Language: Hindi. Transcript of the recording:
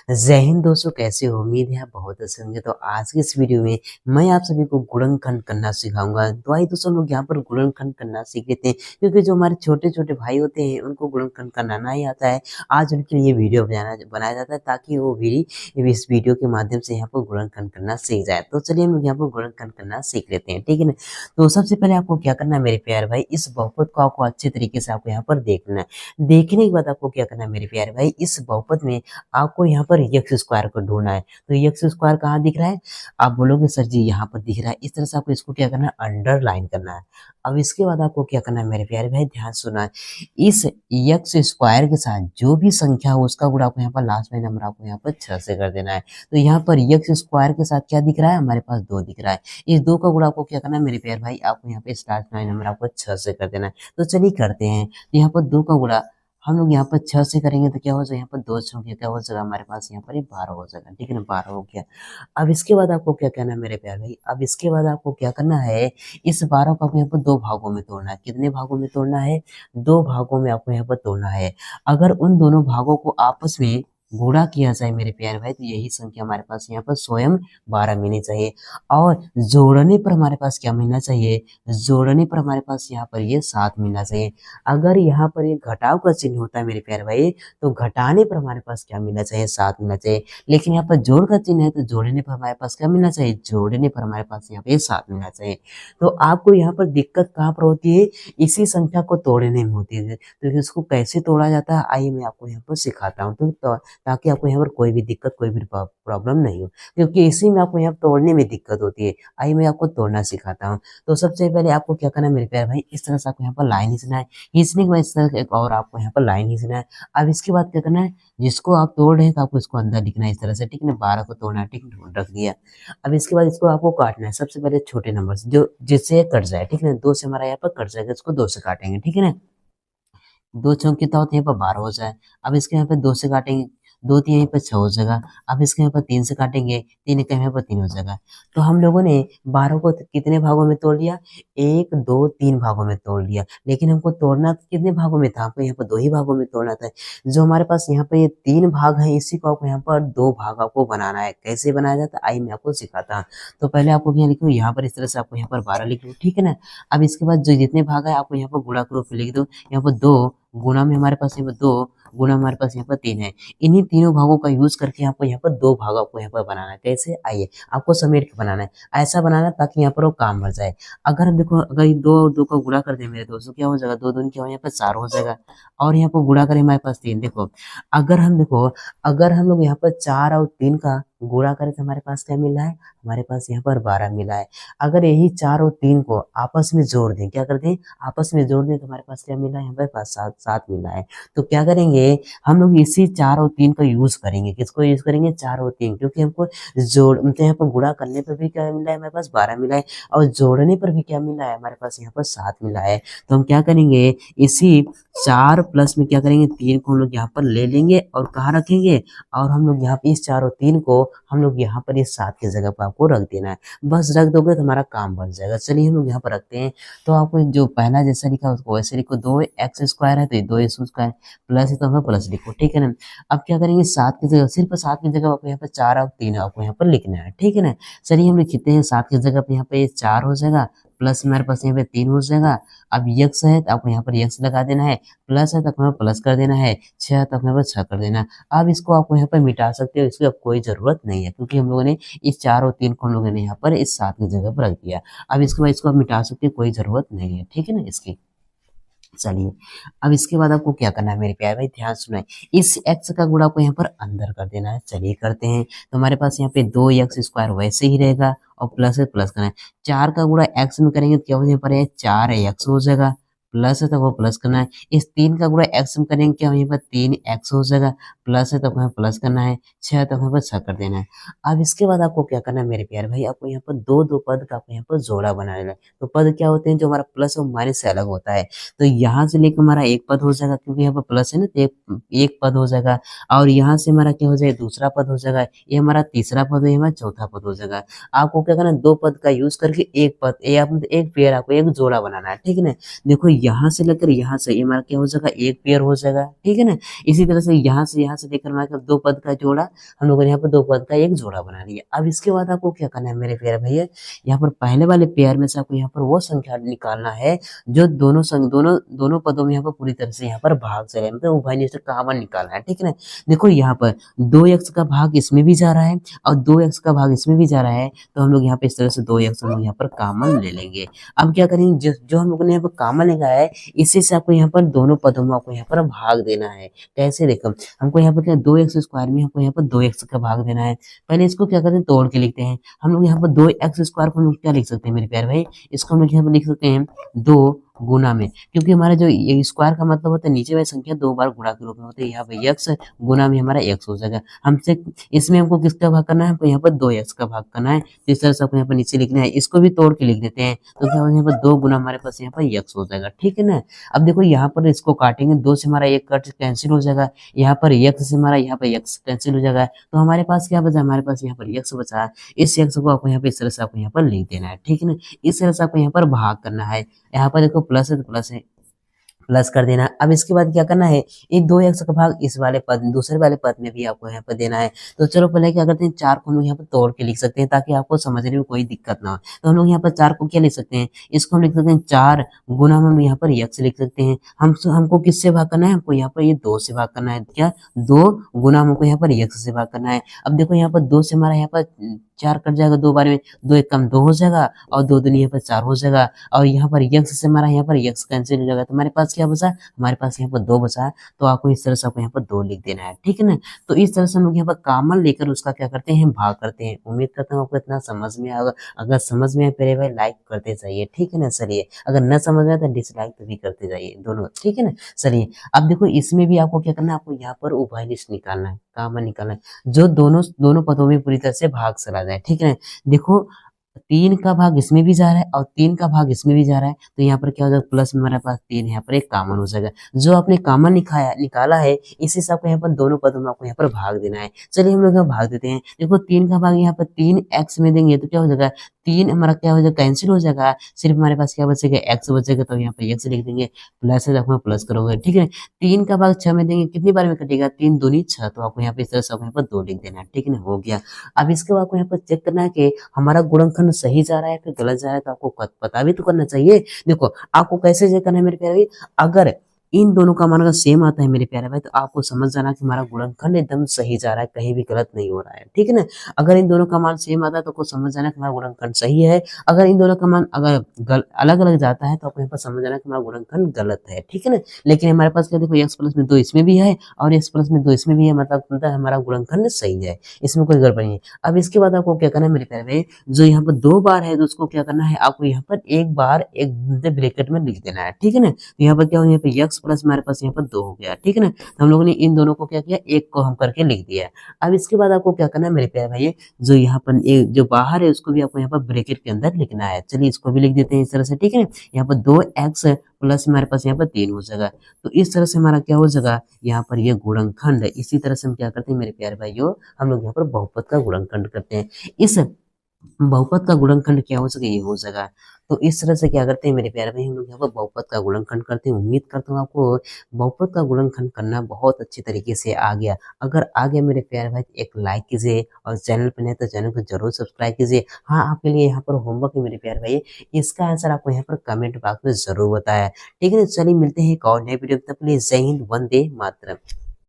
जय हिंद दोस्तों, कैसे हो? उम्मीद है आप बहुत अच्छे होंगे। तो आज की इस वीडियो में मैं आप सभी को गुणनखंड करना सिखाऊंगा। तो आइए दोस्तों, लोग यहाँ पर गुणनखंड करना सीख लेते हैं, क्योंकि जो हमारे छोटे छोटे भाई होते हैं उनको गुणनखंड करना नहीं आता है। आज उनके लिए वीडियो बनाया जाता है ताकि वो भी इस वीडियो के माध्यम से यहाँ पर गुणनखंड करना सीख जाए। तो चलिए हम लोग यहाँ पर गुणनखंड करना सीख लेते हैं, ठीक है ना। तो सबसे पहले आपको क्या करना है मेरे प्यारे भाई, इस बहुपद को आपको अच्छे तरीके से आपको यहाँ पर देखना है। देखने के बाद आपको क्या करना है मेरे प्यारे भाई, इस बहुपद में आपको यहाँ पर यक्स स्क्वायर को ढूंढना है। तो यक्स स्क्वायर कहाँ दिख रहा है? आप बोलोगे सर जी यहाँ पर दिख रहा है। इस तरह से आपको इसको क्या करना है, अंडरलाइन करना है। अब इसके बाद आपको क्या करना है मेरे प्यारे भाई, ध्यान सुना है। इस यक्स स्क्वायर के साथ जो भी संख्या हो उसका गुणा आपको यहाँ पर लास्ट में नंबर आपको यहाँ पर 6 से कर देना है। तो यहाँ पर यक्स स्क्वायर के साथ क्या दिख रहा है, हमारे पास 2 दिख रहा है। इस 2 का गुणा आपको क्या करना है मेरे प्यारे भाई, आपको यहाँ पे लास्ट में नंबर आपको 6 से कर देना है। तो चलिए करते हैं। तो यहाँ पर 2 का गुणा हम लोग यहाँ पर 6 से करेंगे तो क्या हो जाएगा, यहाँ पर 2 6 क्या हो जाएगा हमारे पास, यहाँ पर 12 हो जाएगा, ठीक है ना। 12 हो गया। अब इसके बाद आपको क्या करना है मेरे प्यारे भाई, अब इसके बाद आपको क्या करना है, इस 12 को आपको यहाँ पर 2 भागों में तोड़ना है। कितने भागों में तोड़ना है? 2 भागों में आपको यहाँ पर तोड़ना है। अगर उन दोनों भागों को आपस में गुणा किया जाए मेरे प्यारे भाई, तो यही संख्या हमारे पास यहाँ पर स्वयं 12 मिलनी चाहिए। और जोड़ने पर हमारे पास क्या मिलना चाहिए? जोड़ने पर हमारे पास यहाँ पर ये 7 मिलना चाहिए। अगर यहाँ पर ये घटाव का चिन्ह होता है मेरे प्यारे भाई, तो घटाने पर हमारे पास क्या मिलना चाहिए? 7 मिलना चाहिए। लेकिन यहाँ पर जोड़ का चिन्ह है तो जोड़ने पर हमारे पास क्या मिलना चाहिए? जोड़ने पर हमारे पास यहाँ पे 7 मिलना चाहिए। तो आपको यहाँ पर दिक्कत कहाँ पर होती है? इसी संख्या को तोड़ने में होती है। तो इसको कैसे तोड़ा जाता है, आइए मैं आपको यहाँ पर सिखाता हूँ। तो ताकि आपको यहाँ पर कोई भी दिक्कत, कोई भी प्रॉब्लम नहीं हो, क्योंकि इसी में आपको यहाँ तोड़ने में दिक्कत होती है। आइए मैं आपको तोड़ना सिखाता हूँ। तो सबसे पहले आपको क्या करना है मेरे प्यारे भाई, इस तरह से आपको यहाँ पर लाइन खींचना है। खींचने के बाद इस तरह एक और आपको यहाँ पर लाइन खींचना है। अब इसके बाद क्या करना है, जिसको आप तोड़ रहे हैं तो आपको इसको अंदर लिखना है इस तरह से, ठीक है ना। 12 को तोड़ना है, ठीक है, रख दिया। अब इसके बाद इसको आपको काटना है। सबसे पहले छोटे नंबर से जो जिससे कट जाए, ठीक है ना। 2 से हमारा यहाँ पर कट जाएगा, इसको 2 से काटेंगे, ठीक है ना। 2 चौक कितना होता है, यहाँ पर 12 हो जाए। अब इसके यहाँ पे 2 से काटेंगे, 2 3 यहीं पर 6 हो जाएगा। अब इसके यहाँ पर 3 से काटेंगे, 3 के यहाँ पर 3 हो जाएगा। तो हम लोगों ने 12 को कितने भागों में तोड़ लिया? 1 2 3 भागों में तोड़ लिया। लेकिन हमको तोड़ना कितने भागों में था? हमको यहाँ पर 2 ही भागों में तोड़ना था। जो हमारे पास यहाँ पर ये 3 भाग है, इसी को आपको यहाँ पर 2 भाग आपको बनाना है। कैसे बनाया जाता है आइए मैं आपको सिखाता हूँ। तो पहले आपको यहाँ लिखो, यहाँ पर इस तरह से आपको यहाँ पर 12 लिख लो, ठीक है ना। अब इसके बाद जो जितने भाग है आपको यहाँ पर गुणा के रूप में लिख दो। यहाँ पर 2 गुणा में हमारे पास यहाँ पर 2 गुणा हमारे पास यहाँ पर 3 है। इन्हीं तीनों भागों का यूज करके आपको यहाँ पर 2 भाग आपको यहाँ पर बनाना है। कैसे? आइए आपको समेट के बनाना है, ऐसा बनाना ताकि यहाँ पर वो काम भर जाए। अगर हम देखो, अगर 2 और 2 का गुणा कर दे मेरे दोस्तों, क्या हो जाएगा? 2 2 क्या हो, यहाँ पर 4 हो जाएगा। और यहाँ पर गुणा करें हमारे पास 3। देखो, अगर हम लोग यहाँ पर 4 और 3 का गुणा करें तो हमारे पास क्या मिला है? हमारे पास यहाँ पर 12 मिला है। अगर यही 4 और 3 को आपस में जोड़ दें, क्या कर दें, आपस में जोड़ दें, तो हमारे पास क्या मिला है? हमारे पास 7 मिला है। तो क्या करेंगे हम लोग, इसी 4 और 3 का यूज करेंगे। किसको यूज करेंगे? 4 और 3, क्योंकि हमको जोड़ मतलब यहाँ पर गुणा करने पर भी क्या मिला है? हमारे पास 12 मिला है। और जोड़ने पर भी क्या मिला है? हमारे पास यहाँ पर 7 मिला है। तो हम क्या करेंगे, इसी 4 प्लस में क्या करेंगे, 3 को हम लोग यहाँ पर ले लेंगे और कहाँ रखेंगे, और हम लोग यहाँ पे इस 4 और 3 को हम लोग यहाँ पर इस 7 की जगह पर आपको रख देना है। बस रख दोगे तो हमारा काम बन जाएगा। चलिए हम लोग यहाँ पर रखते हैं। तो आपको जो पहला जैसा लिखा उसको वैसे लिखो। 2 एक्स स्क्वायर है तो 2 एक्स स्क्वायर, प्लस है तो हमें प्लस लिखो, ठीक है ना। अब क्या करेंगे, 7 की जगह, सिर्फ 7 की जगह आपको यहाँ पर 4 और 3 आपको यहाँ पर लिखना है, ठीक है ना। चलिए हम लिखते हैं 7 की जगह पर यहाँ पे 4 हो जाएगा, प्लस हमारे पास यहाँ पे 3 हो जाएगा। अब यक्स है तो आपको यहाँ पर यक्स लगा देना है, प्लस है तो आपको यहाँ प्लस कर देना है, 6 है तो आपको यहाँ पर 6 कर देना है। अब इसको आपको यहाँ पर मिटा सकते हो, इसकी अब कोई जरूरत नहीं है, क्योंकि हम लोगों ने इस 4 और 3 को हम लोगों ने यहाँ पर इस 7 की जगह पर रख दिया। अब इसके बाद इसको आप मिटा सकते हो, कोई जरूरत नहीं है, ठीक है ना इसकी। चलिए अब इसके बाद आपको क्या करना है मेरे प्यारे भाई, ध्यान सुनाए। इस x का गुणा को यहाँ पर अंदर कर देना है। चलिए करते हैं। तो हमारे पास यहाँ पे 2 एक्स स्क्वायर वैसे ही रहेगा, और प्लस है प्लस करना है। 4 का गुणा x में करेंगे तो क्या हो जाएगा, पर 4 एक्स हो जाएगा, प्लस है तो वो प्लस करना है। इस 3 का गुणा x में करेंगे, क्या यहाँ पर 3 एक्स हो जाएगा, प्लस है तो हमें प्लस करना है, 6 है तो हमें 6 कर देना है। अब इसके बाद आपको क्या करना है मेरे प्यारे भाई, आपको यहाँ पर दो दो पद का आपको यहाँ पर जोड़ा बना लेना है। तो पद क्या होते हैं, जो हमारा प्लस और माइनस से अलग होता है। तो यहाँ से लेकर हमारा एक पद हो जाएगा, क्योंकि यहाँ पर प्लस है ना, तो एक पद हो जाएगा। और यहाँ से हमारा क्या हो जाएगा, दूसरा पद हो जाएगा। ये हमारा तीसरा पद है, हमारा चौथा पद हो जाएगा। आपको क्या करना है, 2 पद का यूज करके एक पद, एक पेयर आपको एक जोड़ा बनाना है, ठीक है ना। देखो यहाँ से लेकर यहाँ से ये हमारा क्या हो जाएगा, एक पेयर हो जाएगा, ठीक है ना। इसी तरह से यहाँ से लेकर हमारे दो पद का जोड़ा, हम लोगों ने यहाँ पर दो पद का एक जोड़ा बना लिया। अब इसके बाद आपको क्या करना है मेरे प्यारे भैया, यहाँ पर पहले वाले पेयर में से आपको यहाँ पर वो संख्या निकालना है जो दोनों पदों में यहाँ पर पूरी तरह से यहाँ पर भाग चले, मतलब उभय निष्ठ कॉमन निकालना है, ठीक है ना। देखो यहाँ पर 2x का भाग इसमें भी जा रहा है और 2x का भाग इसमें भी जा रहा है, तो हम लोग यहाँ पे इस तरह से 2x हम लोग यहाँ पर कॉमन ले लेंगे। अब क्या करेंगे, जो हम लोगों ने यहाँ पर कॉमन लगाया है इसी से आपको यहाँ पर दोनों पदों में आपको यहाँ पर भाग देना है। कैसे, देखो हमको यहाँ पर क्या 2x स्क्वायर में हमको यहाँ पर 2x का भाग देना है। पहले इसको क्या करते हैं, तोड़ के लिखते हैं। हम लोग यहाँ पर 2x स्क्वायर को हम लोग क्या लिख सकते हैं मेरे प्यारे भाई, इसको हम लोग यहाँ पर लिख सकते हैं 2 गुना में, क्योंकि हमारा जो ये स्क्वायर का मतलब होता है नीचे वाली संख्या दो बार गुणा के रूप में होती है। यहाँ पे x गुना में हमारा x हो जाएगा। हमसे इसमें हमको किसका भाग करना है, हमको यहाँ पर 2x का भाग करना है। तो इस तरह से आपको यहाँ पर नीचे लिखना है, इसको भी तोड़ के लिख देते हैं, तो क्या होगा यहाँ पर 2 गुना हमारे पास यहाँ पर x हो जाएगा, ठीक है ना। अब देखो यहाँ पर इसको काटेंगे, 2 से हमारा 1 कट कैंसिल हो जाएगा, यहाँ पर x से हमारा यहाँ पर x कैंसिल हो जाएगा, तो हमारे पास क्या बचा, हमारे पास यहाँ पर x बचा है। इस x को आपको यहाँ पर इस तरह से आपको यहाँ पर लिख देना है, ठीक है ना। इस तरह से आपको यहाँ पर भाग करना है। यहाँ पर देखो प्लस है तो प्लस है, प्लस कर देना। अब इसके बाद क्या करना है, ये 2x का भाग इस वाले पद दूसरे वाले पद में भी आपको यहाँ पर देना है। तो चलो पहले क्या करते हैं, 4 को हम लोग यहाँ पर तोड़ के लिख सकते हैं ताकि आपको समझने में कोई दिक्कत ना हो। तो हम लोग यहाँ पर 4 को क्या लिख सकते हैं, इसको हम लिख सकते हैं 4 गुना हम यहाँ पर x लिख सकते हैं। हमको किससे भाग करना है, हमको यहाँ पर ये 2 से भाग करना है। क्या 2 गुना हमको यहाँ पर x से भाग करना है। अब देखो यहाँ पर 2 से हमारा यहाँ पर 4 कट जाएगा, 2 बार में 2 एक कम 2 हो जाएगा और 2 दूनी यहाँ पर 4 हो जाएगा, और यहाँ पर x से हमारा यहाँ पर x कैंसिल हो जाएगा, तो हमारे पास क्या बचा, हमारे पास यहाँ पर 2 बचा है। तो आपको इस तरह से आपको यहाँ पर 2 लिख देना है, ठीक है ना। तो इस तरह से हम लोग यहाँ पर कॉमन लेकर उसका क्या करते हैं, भाग करते हैं। उम्मीद करता हूँ आपको इतना समझ में आएगा। अगर समझ में आए मेरे भाई लाइक करते जाइए, ठीक है ना। चलिए अगर न समझ में आए तो डिसलाइक तो भी करते जाइए, दोनों, ठीक है ना। चलिए अब देखो इसमें भी आपको क्या करना है, आपको यहाँ पर उभय निष्ठ निकालना है, कॉमन निकालना है, जो दोनों पदों में पूरी तरह से भाग चला जाए, ठीक है ना। देखो 3 का भाग इसमें भी जा रहा है और 3 का भाग इसमें भी जा रहा है, तो यहाँ पर क्या हो जाएगा, प्लस में हमारे पास 3 यहाँ पर एक कॉमन हो जाएगा। जो आपने कॉमन निकाला है इसी से आपको यहाँ पर दोनों पदों में आपको यहाँ पर भाग देना है। चलिए हम लोग यहाँ भाग देते हैं। देखो 3 का भाग यहाँ पर 3x में देंगे तो क्या हो जाएगा, 3 हमारा क्या हो जाएगा, कैंसिल हो जाएगा, सिर्फ हमारे पास क्या बचेगा, x बचेगा, तो यहाँ पर x लिख देंगे, प्लस है तो प्लस करोगे, ठीक है। 3 का भाग 6 में देंगे, कितनी बार में कटेगा, 3 दूनी 6, तो आपको यहाँ पे इस तरह से आपको यहाँ पर 2 लिख देना है, ठीक है ना, हो गया। अब इसके बाद आपको यहाँ पर चेक करना है कि हमारा गुणनखंड सही जा रहा है कि गलत जा रहा है, तो आपको पता भी तो करना चाहिए। देखो आपको कैसे चेक करना है मेरे प्यारे भाई, अगर इन दोनों का मान अगर सेम आता है मेरे प्यारे भाई, तो आपको समझ जाना कि हमारा गुणनखंड एकदम सही जा रहा है, कहीं भी गलत नहीं हो रहा है, ठीक है ना। अगर इन दोनों का मान सेम आता है तो आपको समझ जाना कि हमारा गुणनखंड सही है। अगर इन दोनों का मान अगर अलग अलग जाता है तो आपको यहाँ पर समझ जाना कि हमारा गुणनखंड गलत है, ठीक है ना। लेकिन हमारे पास क्या, देखो x प्लस में 2 इसमें भी है और x प्लस में 2 इसमें भी है, मतलब हमारा गुणनखंड सही है, इसमें कोई गड़बड़ नहीं है। अब इसके बाद आपको क्या करना है मेरे प्यारे भाई, जो यहाँ पर 2 बार है तो उसको क्या करना है, आपको यहाँ पर एक बार एक ब्रैकेट में लिख देना है, ठीक है ना। तो यहाँ पर क्या हो, यहाँ पे x प्लस हमारे पास यहाँ पर 2 हो गया, ठीक है ना। तो हम लोगों ने इन दोनों को क्या किया, एक को हम करके लिख दिया। अब इसके बाद आपको क्या करना है मेरे प्यारे भाई, जो यहाँ पर जो बाहर है उसको भी आपको यहाँ पर ब्रैकेट के अंदर लिखना है। चलिए इसको भी लिख देते हैं इस तरह से, ठीक है ना। यहाँ पर 2x प्लस हमारे पास यहाँ पर 3 हो जाएगा, तो इस तरह से हमारा क्या हो जाएगा, यहाँ पर ये गुणनखंड। इसी तरह से हम क्या करते हैं मेरे प्यारे भाइयों, हम लोग यहाँ पर बहुपद का गुणनखंड करते हैं। इस बहुपद का गुणनखंड क्या हो सके, ये हो जाएगा। तो इस तरह से क्या करते हैं मेरे प्यारे भाई, हम लोग यहाँ पर बहुपद का गुणनखंड करते हैं। उम्मीद करता हूँ आपको बहुपद का गुणनखंड करना बहुत अच्छी तरीके से आ गया। अगर आ गया मेरे प्यारे भाई एक लाइक कीजिए और चैनल पर नहीं तो चैनल को जरूर सब्सक्राइब कीजिए। हाँ आपके लिए यहाँ पर होमवर्क है मेरे प्यारे भाई, इसका आंसर आपको यहाँ पर कमेंट बॉक्स में जरूर बताया, ठीक है। चलिए मिलते हैं एक और नए वीडियो, तब के लिए जय हिंद, वंदे मातरम।